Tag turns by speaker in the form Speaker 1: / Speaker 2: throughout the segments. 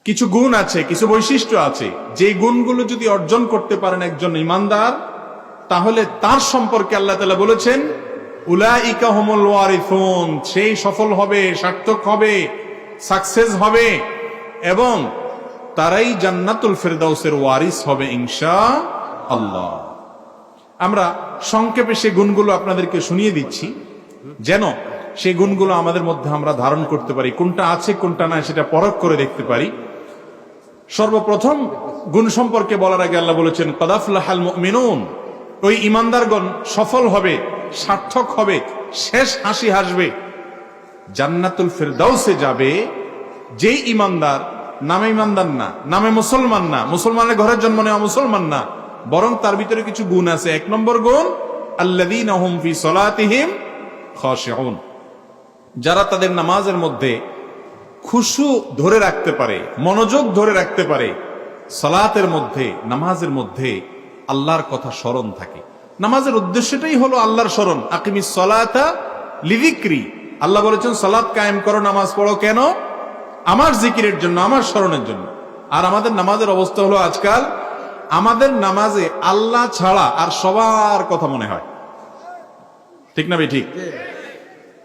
Speaker 1: কিছু গুণ আছে, কিছু বৈশিষ্ট্য আছে, যে গুণগুলো যদি অর্জন করতে পারেন একজন ইমানদার, তাহলে তার সম্পর্কে আল্লাহ তাআলা বলেছেন উলাইকা হুমুল ওয়ারিসুন, সেই সফল হবে, সার্থক হবে, সাকসেস হবে এবং তারাই জান্নাতুল ফেরদাউসের ওয়ারিস হবে ইনশাআল্লাহ। আমরা সংক্ষেপে সেই গুণগুলো আপনাদেরকে শুনিয়ে দিচ্ছি, যেন সেই গুণগুলো আমাদের মধ্যে আমরা ধারণ করতে পারি, কোনটা আছে কোনটা নাই সেটা পরখ করে দেখতে পারি। সর্বপ্রথম গুণ সম্পর্কে বলার আগে আল্লাহ বলেছেন ক্বাদ আফলাহাল মুমিনুন, ওই ইমানদারগণ সফল হবে, সার্থক হবে, শেষ হাসি হাসবে, জান্নাতুল ফেরদাউসে যাবে যেই ইমানদার নামে ইমানদার না, নামে মুসলমান না, মুসলমানের ঘরের জন্ম নেওয়া মুসলমান না, বরং তার ভিতরে কিছু গুণ আছে। এক নম্বর গুণ আল্লাযীনা হুম ফি সলাতিহিম খাশিউন, যারা তাদের নামাজের মধ্যে খুশু ধরে রাখতে পারে, মনোযোগ ধরে রাখতে পারে, সালাতের মধ্যে, নামাজের মধ্যে আল্লাহর কথা স্মরণ থাকে। নামাজের উদ্দেশ্যটাই হলো আল্লাহর স্মরণ। আকিমিস সালাতা লিযিকরি, আল্লাহ বলেছেন সালাত কায়েম করো, নামাজ পড়ো, কেন? আমার জিকিরের জন্য, আমার স্মরণের জন্য। আর আমাদের নামাজের অবস্থা হলো আজকাল আমাদের নামাজে আল্লাহ ছাড়া আর সবার কথা মনে হয়, ঠিক না ভাই? ঠিক।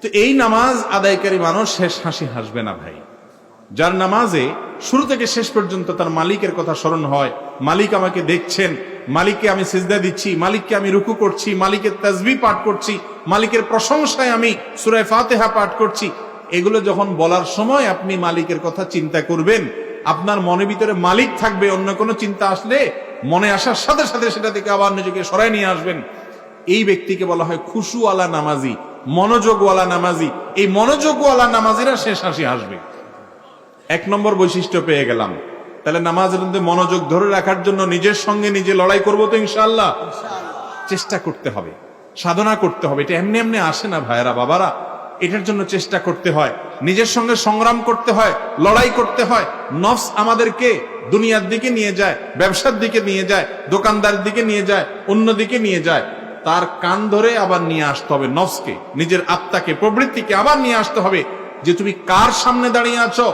Speaker 1: তো এই নামাজ আদায়কারী মানুষ শেষ হাসি হাসবে না ভাই। যার নামাজে শুরু থেকে শেষ পর্যন্ত তার মালিকের কথা স্মরণ হয়, মালিক আমাকে দেখছেন, মালিককে আমি সিজদা দিচ্ছি, মালিককে আমি রুকু করছি, মালিকের তাসবিহ পাঠ করছি, মালিকের প্রশংসায় আমি সূরা ফাতিহা পাঠ করছি, এগুলো যখন বলার সময় আপনি মালিকের কথা চিন্তা করবেন, আপনার মনের ভিতরে মালিক থাকবে, অন্য কোনো চিন্তা আসলে মনে আসার সাথে সাথে সেটা থেকে আবার নিজেকে সরায় নিয়ে আসবেন। এই ব্যক্তিকে বলা হয় খুশুওয়ালা নামাজি, মনোযোগওয়ালা নামাজি। এই মনোযোগওয়ালা নামাজিরা শেষ হাসি হাসবে। এক নম্বর বৈশিষ্ট্য পেয়ে গেলাম। তাহলে নামাজের মধ্যে মনোযোগ ধরে রাখার জন্য নিজের সঙ্গে নিজে লড়াই করবো তো ইনশাআল্লাহ। চেষ্টা করতে হবে, সাধনা করতে হবে। এটা এমনি এমনি আসে না ভাইয়েরা, বাবারা। এটার জন্য চেষ্টা করতে হয়, নিজের সঙ্গে সংগ্রাম করতে হয়, লড়াই করতে হয়। নফস আমাদেরকে দুনিয়ার দিকে নিয়ে যায়, ব্যবসার দিকে নিয়ে যায়, দোকানদারের দিকে নিয়ে যায়, অন্য দিকে নিয়ে যায়। তার কান ধরে আবার নিয়ে আসতে হবে নফসকে, নিজের আত্মাকে, প্রবৃত্তিকে আবার নিয়ে আসতে হবে যে তুমি কার সামনে দাঁড়িয়ে আছো?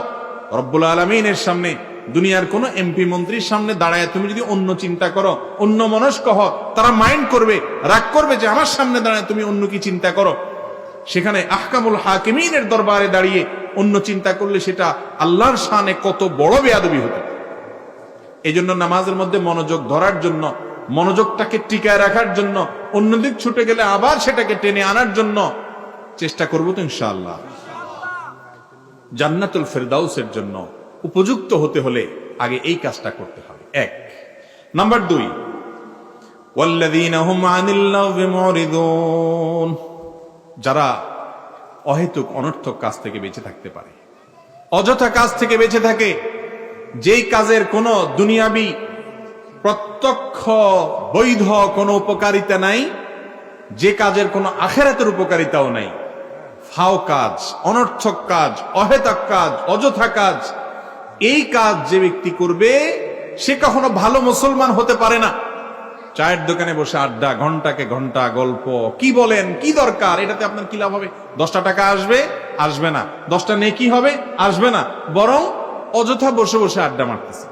Speaker 1: রব্বুল আলামিনের সামনে। দুনিয়ার কোন এমপি মন্ত্রীর সামনে দাঁড়ায় তুমি যদি অন্য চিন্তা করো, অন্য মনস্ক হও, তারা মাইন্ড করবে, রাগ করবে যে আমার সামনে দাঁড়ায় তুমি অন্য কি চিন্তা করো। সেখানে আহকামুল হাকিমিনের দরবারে দাঁড়িয়ে অন্য চিন্তা করলে সেটা আল্লাহর শানে কত বড় বেয়াদবি হতো। এই জন্য নামাজের মধ্যে মনোযোগ ধরার জন্য, মনোযোগটাকে টিকায় রাখার জন্য, অন্যদিক ছুটে গেলে আবার সেটাকে টেনে আনার জন্য চেষ্টা করবো তো ইনশাআল্লাহ। জান্নাতুল ফেরদাউসের জন্য উপযুক্ত হতে হলে আগে এই কাজটা করতে হবে। এক নাম্বার 2, ওয়াল্লাযীনা হুম আনিল লাগবি মুরিদুন, যারা অহেতুক অনর্থক কাজ থেকে বেঁচে থাকতে পারে, অযথা কাজ থেকে বেঁচে থাকে, যেই কাজের কোনো দুনিয়াবি প্রত্যক্ষ বৈধ কোনো উপকারিতা নাই, যে কাজের কোনো আখিরাতের উপকারিতাও নাই, ফাও কাজ, অনর্থক কাজ, অহেতুক কাজ, অযথা কাজ, এই কাজ যে ব্যক্তি করবে সে কখনো ভালো মুসলমান হতে পারে না। চায়ের দোকানে বসে আড্ডা, ঘন্টাকে ঘন্টা গল্প, কি বলেন, কি দরকার, এটাতে আপনার কি লাভ হবে? 10টা টাকা আসবে? আসবে না। 10টা নেকি হবে? আসবে না। বরং অযথা বসে বসে আড্ডা মারতেছেন,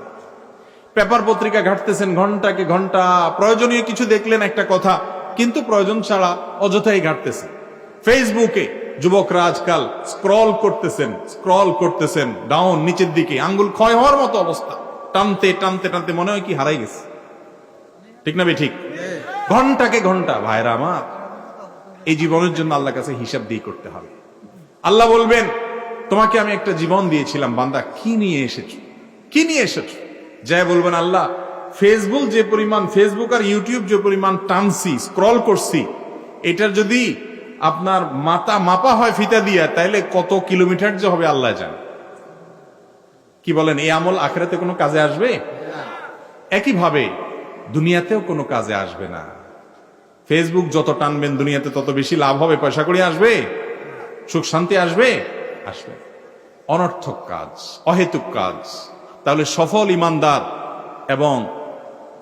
Speaker 1: পেপার পত্রিকা ঘাটতেছেন ঘন্টাকে ঘন্টা, প্রয়োজনীয় কিছু দেখলেন একটা কথা, কিন্তু প্রয়োজন ছাড়া অযথাই ঘাটতেছেন। ফেসবুকে যুবকরা আজকাল স্ক্রল করতেছেন ডাউন, নিচের দিকে, আঙ্গুল ক্ষয় হওয়ার মতো অবস্থা, টানতে টানতে টানতে মনে হয় কি হারাই গেছে, ঠিক না ভাই? ঠিক। ঘন্টাকে ঘন্টা। ভাইরা আমার, এই জীবনের জন্য আল্লাহর কাছে হিসাব দিয়ে করতে হবে। আল্লাহ বলবেন তোমাকে আমি একটা জীবন দিয়েছিলাম, বান্দা কি নিয়ে এসেছো, কি নিয়ে এসেছো? যাই বলবেন আল্লাহ, ফেসবুক আর ইউটিউব যে পরিমাণ টানছি, স্ক্রল করছি, এটার যদি আপনার মাপা হয় ফিতা দিয়া, তাইলে কত কিলোমিটার যে হবে আল্লাহ জানে। কি বলেন, এই আমল আখিরাতে কোনো কাজে আসবে? একইভাবে দুনিয়াতেও কোনো কাজে আসবে না। ফেসবুক যত টানবেন দুনিয়াতে তত বেশি লাভ হবে, পয়সা করে আসবে, সুখ শান্তি আসবে? আসবে। অনর্থক কাজ, অহেতুক কাজ। তাহলে সফল ইমানদার এবং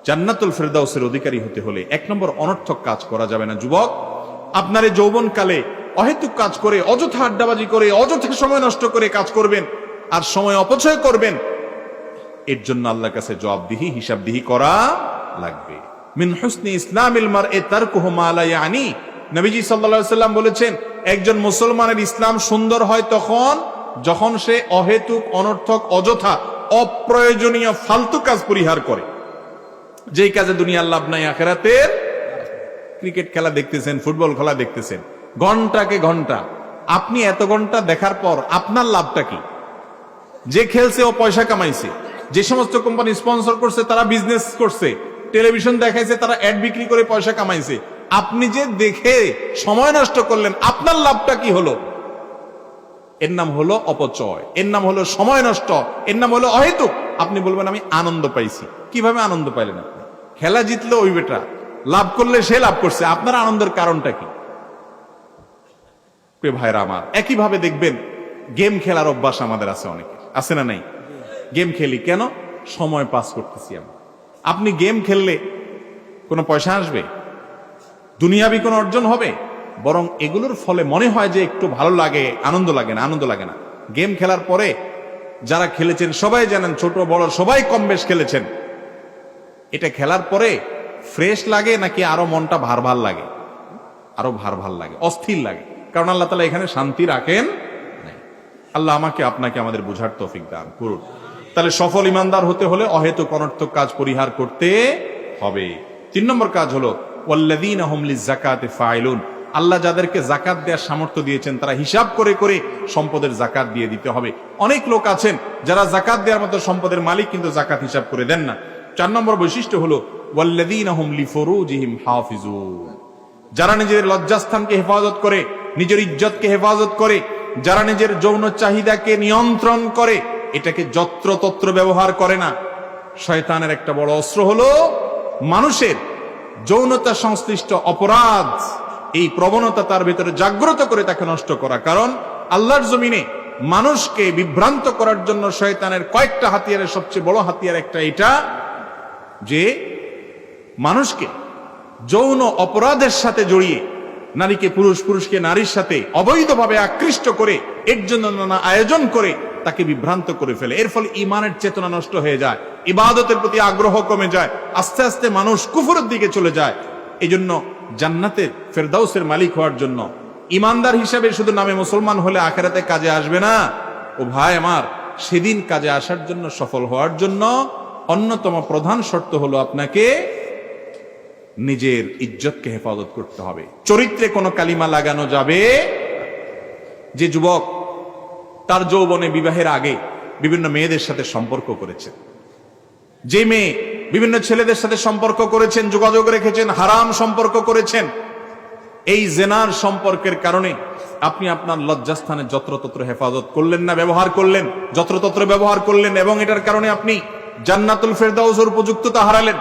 Speaker 1: জান্নাতুল ফেরদাউসের অধিকারী হতে হলে 1 নম্বর, অনর্থক কাজ করা যাবে না। যুবক, আপনার এই যৌবনকালে অহেতুক কাজ করে, অযথা আড্ডাবাজি করে, অযথা সময় নষ্ট করে কাজ করবেন আর সময় অপচয় করবেন, এর জন্য আল্লাহর কাছে জবাবদিহি হিসাবদিহি করা লাগবে। মিন হুসনি ইসলামিল মারই তারকুহু মা লা ইয়ানি, নবীজি সাল্লাল্লাহু আলাইহি সাল্লাম বলেছেন একজন মুসলমানের ইসলাম সুন্দর হয় তখন যখন সে অহেতুক, অনর্থক, অযথা, অপ্রয়োজনীয় ফালতু কাজ পরিহার করে, যেই কাজে দুনিয়ার লাভ নাই আখিরাতের। ক্রিকেট খেলা দেখতেছেন, ফুটবল খেলা দেখতেছেন, ঘন্টাকে ঘন্টা, আপনি এত ঘন্টা দেখার পর আপনার লাভটা কি? যে খেলছে ও পয়সা কামাইছে, যে সমস্ত কোম্পানি স্পন্সর করছে তারা বিজনেস করছে, টেলিভিশন দেখাইছে তারা অ্যাড বিক্রি করে পয়সা কামাইছে, আপনি যে দেখে সময় নষ্ট করলেন, আপনার লাভটা কি হলো? এর নাম হলো অপচয়, এর নাম হলো সময় নষ্ট, এর নাম হলো অহেতুক। আপনি বলবেন আমি আনন্দ পাইছি। কিভাবে আনন্দ পাইলেন আপনি? খেলা জিতলে ওই বেটা, লাভ করলে সে লাভ করছে, আপনার আনন্দের কারণটা কি? ভাইরা আমার, একইভাবে দেখবেন গেম খেলার অভ্যাস আমাদের আছে, অনেকে আছে না নাই? গেম খেলি কেন? সময় পাস করতেছি আমরা। আপনি গেম খেললে কোনো পয়সা আসবে? দুনিয়াবি কোনো অর্জন হবে? বরং এগুলোর ফলে মনে হয় যে একটু ভালো লাগে, আনন্দ লাগে না। আনন্দ লাগে না। গেম খেলার পরে যারা খেলেছেন সবাই জানেন, ছোট বড় সবাই কম বেশ খেলেছেন, এটা খেলার পরে ফ্রেশ লাগে নাকি আরো মনটা ভার ভার লাগে? আরো ভার ভার লাগে, অস্থির লাগে। কারণ আল্লাহ তাআলা এখানে শান্তি রাখেন নাই। আল্লাহ আমাকে আপনাকে আমাদের বুঝার তৌফিক দান করুন। তাহলে সফল ইমানদার হতে হলে অহেতুক, অনর্থক কাজ পরিহার করতে হবে। 3 নম্বর কাজ হলো ওয়াল্লাযীনা হুম লিয-যাকাতি ফাইলুন, আল্লাহ যাদেরকে জাকাত দেওয়ার সামর্থ্য দিয়েছেন তারা হিসাব করে করে সম্পদের জাকাত দিয়ে দিতে হবে। অনেক লোক আছেন যারা জাকাত দেওয়ার মতো সম্পদের মালিক, কিন্তু জাকাত হিসাব করে দেন না। 4 নম্বর বৈশিষ্ট্য হলো ওয়াল্লাযীনা হুম লিফুরুজিহিম হাফিজুন, যারা নিজের লজ্জাস্থানকে হেফাজত করে, নিজের ইজ্জতকে হেফাজত করে, যারা নিজের যৌন চাহিদাকে নিয়ন্ত্রণ করে, এটাকে যত্রতত্র ব্যবহার করে না। শয়তানের একটা বড় অস্ত্র হলো মানুষের যৌনতা সংশ্লিষ্ট অপরাধ, এই প্রবণতা তার ভিতরে জাগ্রত করে তাকে নষ্ট করা। কারণ আল্লাহর জমিনে মানুষকে বিভ্রান্ত করার জন্য শয়তানের কয়েকটা হাতিয়ারের সবচেয়ে বড় হাতিয়ার একটা এটা, যে মানুষকে যৌন অপরাধের সাথে জড়িয়ে, নারীকে পুরুষ, পুরুষকে নারীর সাথে অবৈধভাবে আকৃষ্ট করে, এর জন্য নানা আয়োজন করে তাকে বিভ্রান্ত করে ফেলে। এর ফলে ইমানের চেতনা নষ্ট হয়ে যায়, ইবাদতের প্রতি আগ্রহ কমে যায়, আস্তে আস্তে মানুষ কুফরের দিকে চলে যায়। এই জন্য জান্নাতের ফেরদাউসের মালিক হওয়ার জন্য ইমানদার হিসাবে শুধু নামে মুসলমান হলে আখিরাতে কাজে আসবে না। ও ভাই আমার, সেদিন কাজে আসার জন্য, সফল হওয়ার জন্য অন্যতম প্রধান শর্ত হলো আপনাকে নিজের ইজ্জতকে হেফাজত করতে হবে। চরিত্রে কোনো কালিমা লাগানো যাবে। যে যুবক তার যৌবনে বিবাহের আগে বিভিন্ন মেয়েদের সাথে সম্পর্ক করেছেন, যে মেয়ে বিভিন্ন ছেলেদের সাথে সম্পর্ক করেছেন, যোগাযোগ রেখেছেন, হারাম সম্পর্ক করেছেন, এই জেনার সম্পর্কের কারণে আপনি আপনার লজ্জাস্থানে যত্রতত্র হেফাজত করলেন না, ব্যবহার করলেন, যত্রতত্র ব্যবহার করলেন, এবং এটার কারণে আপনি জান্নাতুল ফেরদাউসের উপযুক্ততা হারালেন।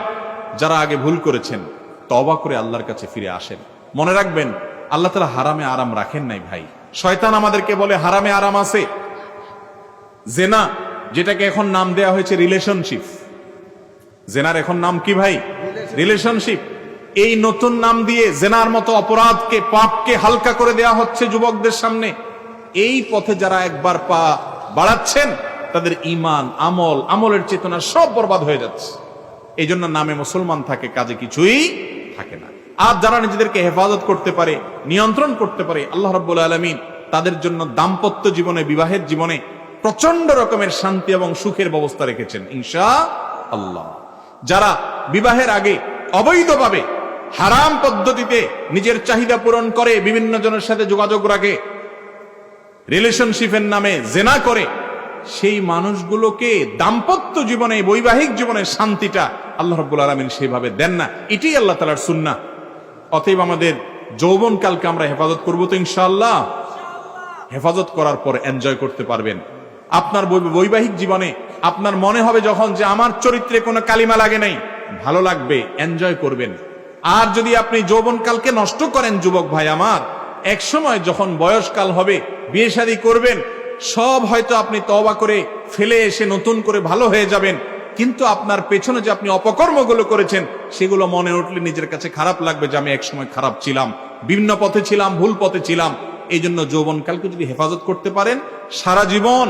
Speaker 1: যারা আগে ভুল করেছেন তওবা করে আল্লাহর কাছে ফিরে আসেন। মনে রাখবেন, আল্লাহ তাআলা হারামে আরাম রাখেন নাই ভাই। শয়তান আমাদেরকে বলে হারামে আরাম আছে। জেনা, যেটাকে এখন নাম দেয়া হয়েছে রিলেশনশিপ, জেনার এখন নাম কি ভাই? রিলেশনশিপ। এই নতুন নাম দিয়ে জেনার মতো অপরাধকে, পাপকে হালকা করে দেয়া হচ্ছে যুবকদের সামনে। এই পথে যারা একবার পা বাড়াচ্ছেন তাদের ঈমান, আমলের চেতনা সব বরবাদ হয়ে যাচ্ছে। এই জন্য নামে মুসলমান থাকে, কাজে কিছুই থাকে না। আর যারা নিজেদেরকে হেফাজত করতে পারে, নিয়ন্ত্রণ করতে পারে, আল্লাহ রাব্বুল আলামিন তাদের জন্য দাম্পত্য জীবনে, বিবাহের জীবনে প্রচন্ড রকমের শান্তি এবং সুখের ব্যবস্থা রেখেছেন ইনশাআল্লাহ। যারা বিবাহের আগে অবৈধভাবে হারাম পদ্ধতিতে নিজের চাহিদা পূরণ করে, বিভিন্ন জনের সাথে যোগাযোগ রাখে, রিলেশনশিপের নামে জেনা করে, সেই মানুষগুলোকে দাম্পত্য জীবনে, বৈবাহিক জীবনে শান্তিটা আল্লাহ রাব্বুল আলামিন সেভাবে দেন না। এটাই আল্লাহ তাআলার সুন্নাহ। অতএব আমাদের যৌবনকালকে আমরা হেফাজত করবো তো ইনশাআল্লাহ। হেফাজত করার পর এনজয় করতে পারবেন। আপনার বৈবাহিক জীবনে আপনার মনে হবে যখন যে আমার চরিত্রে কোনো কালিমা লাগে নাই, ভালো লাগবে, এনজয় করবেন। আর যদি আপনি যৌবনকালকে নষ্ট করেন যুবক ভাই আমার, এক সময় যখন বয়সকাল হবে, বিয়ে শাদী করবেন, সব হয়তো আপনি তওবা করে ফেলে এসে নতুন করে ভালো হয়ে যাবেন, কিন্তু আপনার পেছনে যে আপনি অপকর্মগুলো করেছেন সেগুলো মনে উঠলে নিজের কাছে খারাপ লাগবে যে আমি একসময় খারাপ ছিলাম, বিভিন্ন পথে ছিলাম, ভুল পথে ছিলাম। এই জন্য যৌবনকালকে যদি হেফাজত করতে পারেন, সারা জীবন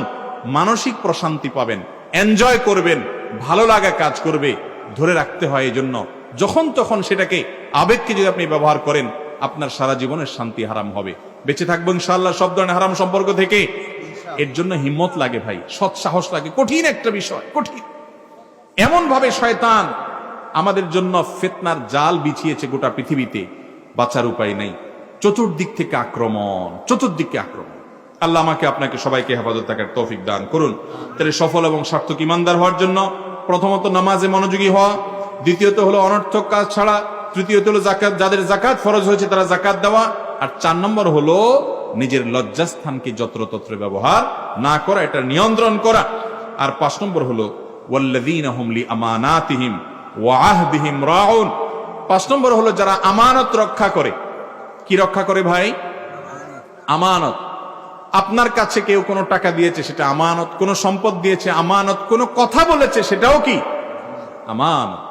Speaker 1: মানসিক প্রশান্তি পাবেন, এনজয় করবেন, ভালো লাগা কাজ করবে, ধরে রাখতে হয়। এই জন্য যখন তখন সেটাকে আবেগকে যদি আপনি ব্যবহার করেন, আপনার সারা জীবনের শান্তি হারাম হবে। বেঁচে থাকবো ইনশাআল্লাহ সব ধরনের হারাম সম্পর্ক থেকে। এর জন্য হিম্মত লাগে ভাই, সৎ সাহস লাগে, কঠিন একটা বিষয়, কঠিন। এমন ভাবে শয়তান আমাদের জন্য ফিতনার জাল বিছিয়েছে গোটা পৃথিবীতে, বাঁচার উপায় নেই। চতুর্দিক থেকে আক্রমণ, চতুর্দিকে আক্রমণ। আল্লাহ আমাকে আপনাকে সবাইকে হেফাজত থাকার তৌফিক দান করুন। তাহলে সফল এবং সার্থক ইমানদার হওয়ার জন্য প্রথমত নামাজে মনোযোগী হওয়া, দ্বিতীয়ত হলো অনর্থক কাজ ছাড়া, তৃতীয়ত হলো জাকাত, যাদের জাকাত ফরজ হয়েছে তারা জাকাত দেওয়া, আর 4 নম্বর হলো নিজের লজ্জাস্থানকে যত্রতত্র ব্যবহার না করা, এটা নিয়ন্ত্রণ করা। আর 5 নম্বর হলো ওয়াল্লাযীনা হুম লিআমানাতিহিম ওয়া আহদিহিম রাউন। 5 নম্বর হলো যারা আমানত রক্ষা করে। কি রক্ষা করে ভাই? আমানত। আপনার কাছে কেউ কোনো টাকা দিয়েছে, সেটা আমানত। কোনো সম্পদ দিয়েছে, আমানত। কোনো কথা বলেছে, সেটাও কি আমানত।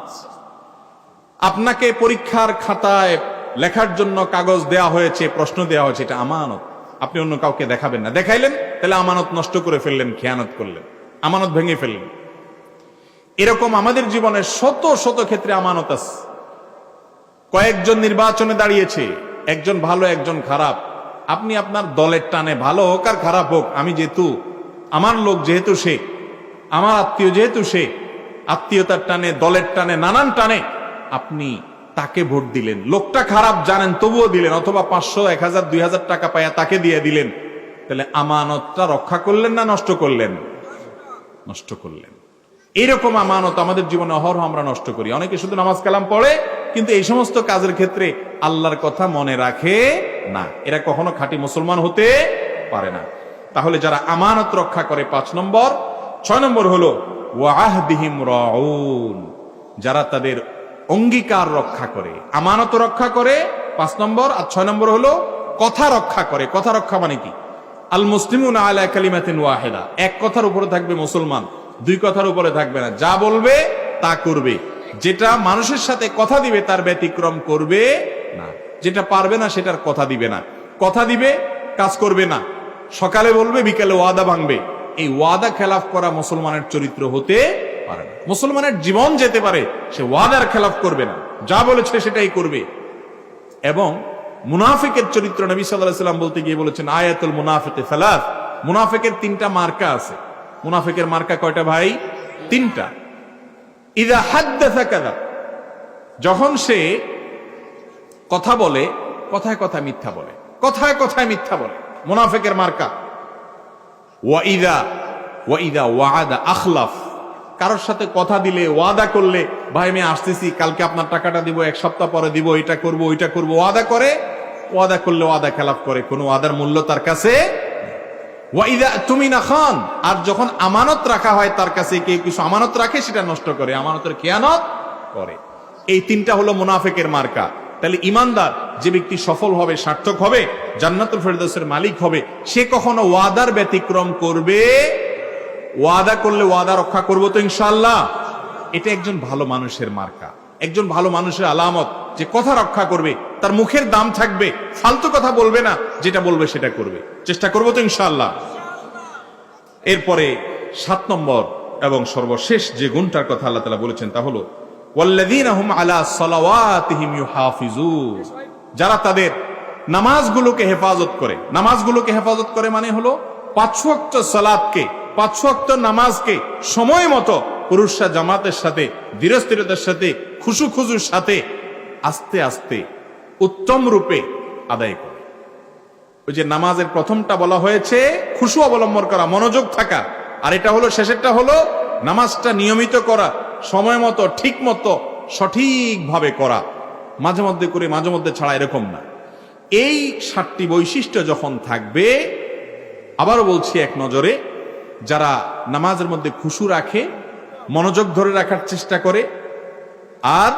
Speaker 1: আপনাকে পরীক্ষার খাতায় লেখার জন্য কাগজ দেয়া হয়েছে, প্রশ্ন দেওয়া হয়েছে, এটা আমানত। আপনি অন্য কাউকে দেখাবেন না, দেখাইলেন তাহলে আমানত নষ্ট করে ফেললেন, খেয়ানত করলেন, আমানত ভেঙে ফেললেন। এরকম আমাদের জীবনের শত শত ক্ষেত্রে আমানত আছে। কয়েকজন নির্বাচনে দাঁড়িয়েছে, একজন ভালো একজন খারাপ। আপনি আপনার দলের টানে, ভালো হোক আর খারাপ হোক, আমি যেহেতু আমার লোক, যেহেতু সে আমার আত্মীয়, যেহেতু সে আত্মীয়তার টানে, দলের টানে, নানান টানে আপনি তাকে ভোট দিলেন। লোকটা খারাপ জানেন তবুও দিলেন, অথবা 500, 1000, 2000 টাকা পাইয়া তাকে দিয়ে দিলেন। তাহলে আমানতটা রক্ষা করলেন না নষ্ট করলেন? নষ্ট করলেন। এইরকম আমানত আমাদের জীবনে অহরহ আমরা নষ্ট করি। অনেকে শুধু নামাজ কালাম পড়ে, কিন্তু এই সমস্ত কাজের ক্ষেত্রে আল্লাহর কথা মনে রাখে না। এরা কখনো খাঁটি মুসলমান হতে পারে না। তাহলে যারা আমানত রক্ষা করে 5 নম্বর। 6 নম্বর হলো ওয়াহদিহিম রাউন, যারা তাদের অঙ্গীকার রক্ষা করে, আমানত রক্ষা করে 5 নম্বর। আর 6 নম্বর হলো কথা রক্ষা করে। কথা রক্ষা মানে কি? আল মুসলিমুনা আলা কালিমাতিন ওয়াহিদা, এক কথার উপরে থাকবে মুসলমান, 2 কথার উপরে থাকবে না। যা বলবে তা করবে, যেটা মানুষের সাথে কথা দিবে তার ব্যতিক্রম করবে না, যেটা পারবে না সেটার কথা দিবে না। কথা দিবে, কাজ করবে না। সকালে বলবে, বিকালে ওয়াদা ভাঙবে। এই ওয়াদা খেলাফ করা মুসলমানের চরিত্র হতে পারে না। মুসলমানের জীবন যেতে পারে, সে ওয়াদার খেলাফ করবে না, যা বলেছে সেটাই করবে। এবং মুনাফিকের চরিত্র নবী সাল্লাল্লাহু আলাইহি ওয়াসাল্লাম বলতে গিয়ে বলেছেন, আয়াতুল মুনাফিকি সালাস। মুনাফিকের 3টা মার্কা আছে। মুনাফিকের মার্কা কয়টা ভাই? 3টা। ইযা হাদ্দাসা কাযাব, যখন সে কথা বলে, কথায় কথায় মিথ্যা বলে, কথায় কথায় মিথ্যা বলে, মুনাফিকের মার্কা। ওয়া ইযা ওয়াআদা আখলাফ, কারোর সাথে কথা দিলে, ওয়াদা করলে, ভাই আমি আসতেছি, কালকে আপনার টাকাটা দিব, 1 সপ্তাহ পরে দিব, এটা করব, ওইটা করব, ওয়াদা করে। ওয়াদা করলে ওয়াদা খেলাফ করে, কোনো ওয়াদার মূল্য তার কাছে। ওয়া ইযা তুমিনা খান, আর যখন আমানত রাখা হয় তার কাছে, কেউ কিছু আমানত রাখে সেটা নষ্ট করে, আমানতের খেয়ানত করে। এই 3টা হলো মুনাফিকের মার্কা। তাহলে ইমানদার যে ব্যক্তি সফল হবে, সার্থক হবে, জান্নাতুল ফেরদাউসের মালিক হবে, সে কখনো ওয়াদার ব্যতিক্রম করবে? ওয়াদা করলে ওয়াদা রক্ষা করবো তো ইনশাআল্লাহ। এটা একজন ভালো মানুষের মার্কা, একজন ভালো মানুষের আলামত, যে কথা রক্ষা করবে, তার মুখের দাম থাকবে, ফালতু কথা বলবে না, যেটা বলবে সেটা করবে। চেষ্টা করবো তো ইনশাআল্লাহ। এরপরে 7 নম্বর এবং সর্বশেষ যে গুণটার কথা আল্লাহ তাআলা বলেছেন তা হলো ওয়াল্লাযীনা হুম আলা সালাওয়াতিহিম ইউহাফিজুন, যারা তাদের নামাজগুলোকে হেফাজত করে। নামাজগুলোকে হেফাজত করে মানে হলো 5 ওয়াক্ত সালাতকে, 5 ওয়াক্ত নামাজকে সময় মতো পুরুষরা জামাতের সাথে, ধীরস্থিরতার সাথে, খুশুখুজুর সাথে, আস্তে আস্তে, উত্তম রূপে আদায় করে। ওই যে নামাজের প্রথমটা বলা হয়েছে খুশু অবলম্বন করা, মনোযোগ থাকা, আর এটা হলো শেষেরটা হলো নামাজটা নিয়মিত করা, সময় মতো, ঠিক মতো, সঠিকভাবে করা, মাঝে মধ্যে করে মাঝে মধ্যে ছাড়া, এরকম না। এই 7টি বৈশিষ্ট্য যখন থাকবে, আবারও বলছি এক নজরে, যারা নামাজের মধ্যে খুশু রাখে, মনোযোগ ধরে রাখার চেষ্টা করে, আর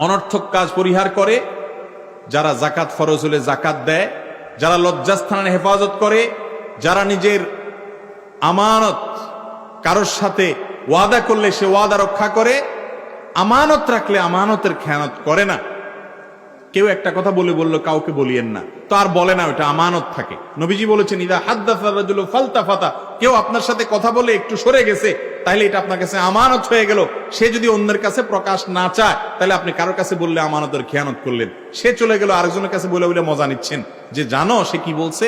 Speaker 1: অনর্থক কাজ পরিহার করে, যারা জাকাত ফরজ হলে জাকাত দেয়, যারা লজ্জাস্থানের হেফাজত করে, যারা নিজের আমানত, কারোর সাথে ওয়াদা করলে সে ওয়াদা রক্ষা করে, আমানত রাখলে আমানতের খেয়ানত করে না। কেউ একটা কথা বললো কাউকে বলিয়েন না, তো আর বলে না, ওটা আমানত থাকে। নবীজি বলেছেন ইদা হাদ্দাসা রাজুলু ফালতাফাতা, কেউ আপনার সাথে কথা বলে একটু সরে গেছে, তাহলে এটা আপনার কাছে আমানত হয়ে গেল। সে যদি অন্যের কাছে প্রকাশ না চায়, তাহলে আপনি কারোর কাছে বললে আমানতের খেয়ানত করলেন। সে চলে গেল, আরেকজনের কাছে বলে বলে মজা নিচ্ছেন, যে জানো সে কি বলছে,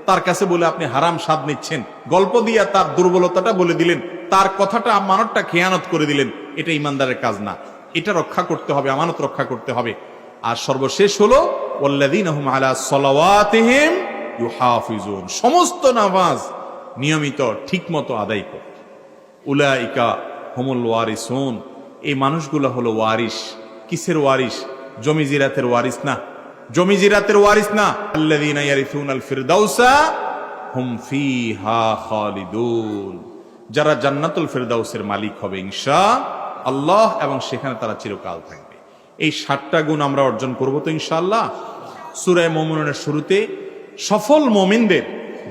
Speaker 1: তার কাছে বলে আপনি হারাম স্বাদ নিচ্ছেন, গল্প দিয়া তার দুর্বলতাটা বলে দিলেন, তার কথাটা আমানতটা খেয়ানত করে দিলেন। এটা ইমানদারের কাজ না। এটা রক্ষা করতে হবে, আমানত রক্ষা করতে হবে। আর সর্বশেষ হলো ওয়াল্লাযীনা হুম আলা সালাওয়াতিহিম ইউহাফিজুন, সমস্ত নামাজ নিয়মিত ঠিকমতো আদায় করে। উলাইকা হুমুল ওয়ারিসুন, এই মানুষগুলো হলো ওয়ারিস। কিসের ওয়ারিস? জমি জিরাতের ওয়ারিস না, জমি জিরাতের ওয়ারিস না। আল্লাযীনা ইয়ারিসুনাল ফিরদাউসা হুম ফিহা খালিদুন, যারা জান্নাতুল ফিরদাউসের মালিক হবে ইনশাআল্লাহ, এবং সেখানে তারা চিরকাল থাকবে। এই 7টা গুণ আমরা অর্জন করব তো ইনশাআল্লাহ। সূরা মুমিনুনের শুরুতে সফল মুমিনদের,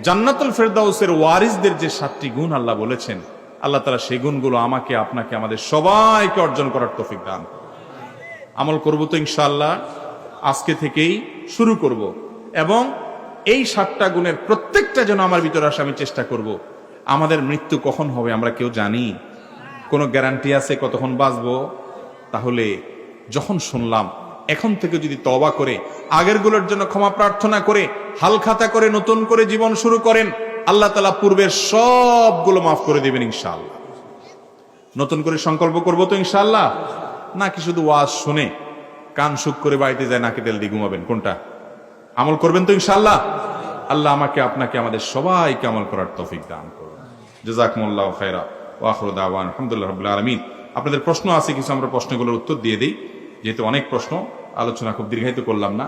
Speaker 1: জান্নাতুল ফিরদাউসের ওয়ারিসদের যে 7টি গুণ আল্লাহ বলেছেন, আল্লাহ তাআলা সেই গুণগুলো আমাকে, আপনাকে, আমাদের সবাইকে অর্জন করার তৌফিক দান করুন। আমল করব তো ইনশাআল্লাহ। আজকে থেকেই শুরু করব, এবং এই 7টা গুণের প্রত্যেকটা যেন আমার ভিতরে আসে। আমি চেষ্টা করব। আমাদের মৃত্যু কখন হবে আমরা কেউ জানি? কোনো গ্যারান্টি আছে কতক্ষণ বাঁচবো? তাহলে যখন শুনলাম, এখন থেকে যদি তওবা করে, আগের গুলোর জন্য ক্ষমা প্রার্থনা করে, হালখাতা করে নতুন করে জীবন শুরু করেন, আল্লাহ তাআলা পূর্বের সবগুলো মাফ করে দিবেন ইনশাআল্লাহ। নতুন করে সংকল্প করব তো ইনশাআল্লাহ। নাকি শুধু ওয়াজ শুনে কান সুখ করে বাড়িতে যায় নাকি তেল দিয়ে ঘুমাবেন? কোনটা? আমল করবেন তো ইনশাআল্লাহ। আল্লাহ আমাকে, আপনাকে, আমাদের সবাইকে আমল করার তৌফিক দান করুন। জাযাকুমুল্লাহু খায়রা ওয়া আখিরু দাওয়ানা আলহামদুলিল্লাহি রাব্বিল আলামিন। আপনাদের প্রশ্ন আছে কিছু, আমরা প্রশ্নগুলোর উত্তর দিয়ে দিই, যেহেতু অনেক প্রশ্ন, আলোচনা খুব দীর্ঘায়িত করলাম না।